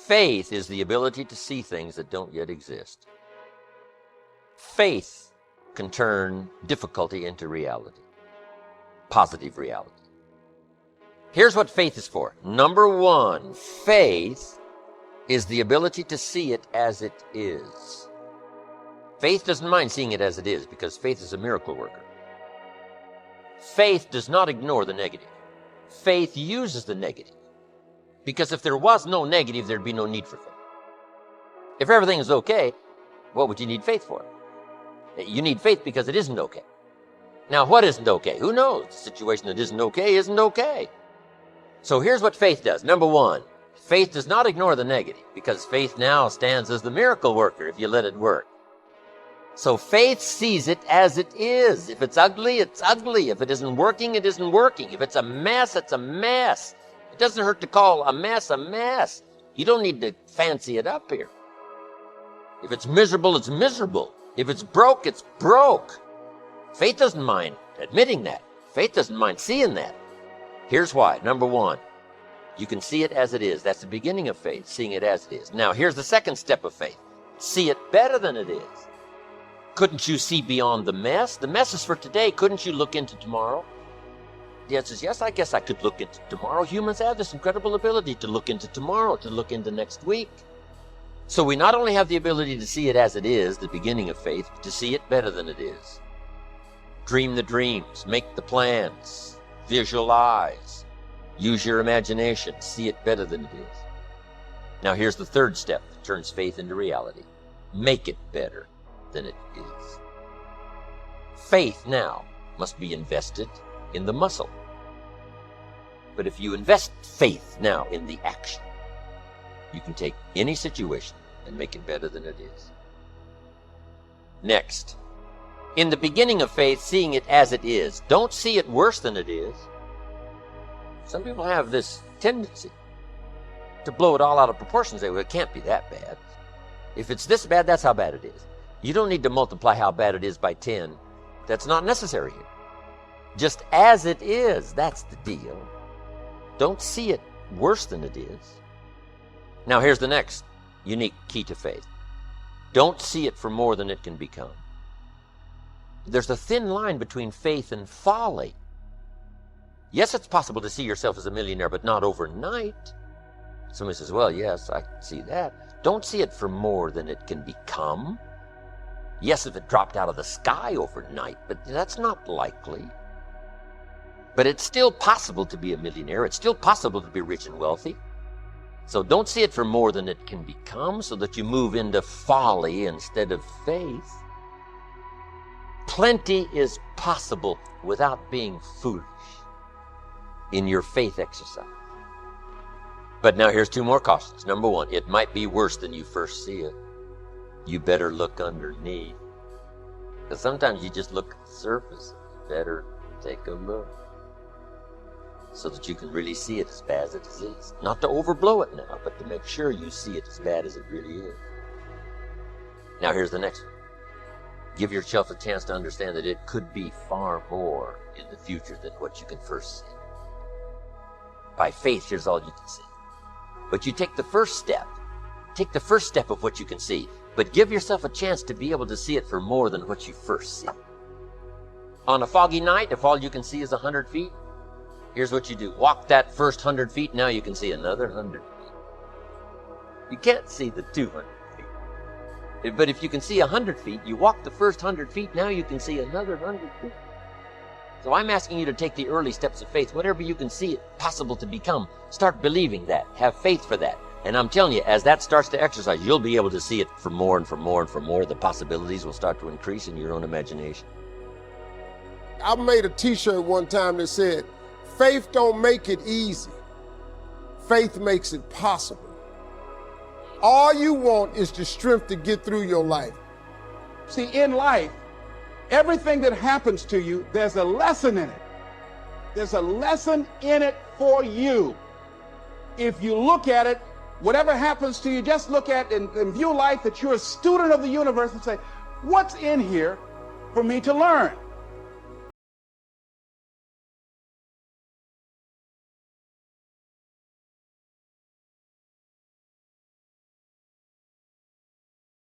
Faith is the ability to see things that don't yet exist. Faith can turn difficulty into reality, positive reality. Here's what faith is for. Number one, faith is the ability to see it as it is. Faith doesn't mind seeing it as it is because faith is a miracle worker. Faith does not ignore the negative. Faith uses the negative. Because if there was no negative, there'd be no need for faith. If everything is okay, what would you need faith for? You need faith because it isn't okay. Now, what isn't okay? Who knows? The situation that isn't okay. So here's what faith does. Number one, faith does not ignore the negative because faith now stands as the miracle worker if you let it work. So faith sees it as it is. If it's ugly, it's ugly. If it isn't working, it isn't working. If it's a mess, it's a mess. It doesn't hurt to call a mess a mess. You don't need to fancy it up here. If it's miserable, it's miserable. If it's broke, it's broke. Faith doesn't mind admitting that. Faith doesn't mind seeing that. Here's why. Number one, you can see it as it is. That's the beginning of faith, seeing it as it is. Now, here's the second step of faith. See it better than it is. Couldn't you see beyond the mess? The mess is for today. Couldn't you look into tomorrow? The answer is yes, I guess I could look into tomorrow. Humans have this incredible ability to look into tomorrow, to look into next week. So we not only have the ability to see it as it is, the beginning of faith, but to see it better than it is. Dream the dreams, make the plans, visualize, use your imagination, see it better than it is. Now here's the third step that turns faith into reality. Make it better than it is. Faith now must be invested in the muscle. But if you invest faith now in the action, you can take any situation and make it better than it is. Next, in the beginning of faith, seeing it as it is. Don't see it worse than it is. Some people have this tendency to blow it all out of proportion and say, well, it can't be that bad. If it's this bad, that's how bad it is. You don't need to multiply how bad it is by 10. That's not necessary here. Just as it is, that's the deal. Don't see it worse than it is. Now here's the next unique key to faith. Don't see it for more than it can become. There's a thin line between faith and folly. Yes, it's possible to see yourself as a millionaire, but not overnight. Somebody says, well, yes, I can see that. Don't see it for more than it can become. Yes, if it dropped out of the sky overnight, but that's not likely. But it's still possible to be a millionaire. It's still possible to be rich and wealthy. So don't see it for more than it can become so that you move into folly instead of faith. Plenty is possible without being foolish in your faith exercise. But now here's two more cautions. Number one, it might be worse than you first see it. You better look underneath. Because sometimes you just look at the surface. Better take a look so that you can really see it as bad as it is. Not to overblow it now, but to make sure you see it as bad as it really is. Now here's the next one. Give yourself a chance to understand that it could be far more in the future than what you can first see. By faith, here's all you can see. But you take the first step. Take the first step of what you can see. But give yourself a chance to be able to see it for more than what you first see. On a foggy night, if all you can see is 100 feet, here's what you do. Walk that first 100 feet, now you can see another 100 feet. You can't see the 200 feet. But if you can see 100 feet, you walk the first 100 feet, now you can see another 100 feet. So I'm asking you to take the early steps of faith. Whatever you can see it possible to become, start believing that. Have faith for that. And I'm telling you, as that starts to exercise, you'll be able to see it for more and for more and for more. The possibilities will start to increase in your own imagination. I made a t-shirt one time that said, faith don't make it easy. Faith makes it possible. All you want is the strength to get through your life. See, in life, everything that happens to you, there's a lesson in it. There's a lesson in it for you. If you look at it, whatever happens to you, just look at and view life that you're a student of the universe and say, what's in here for me to learn?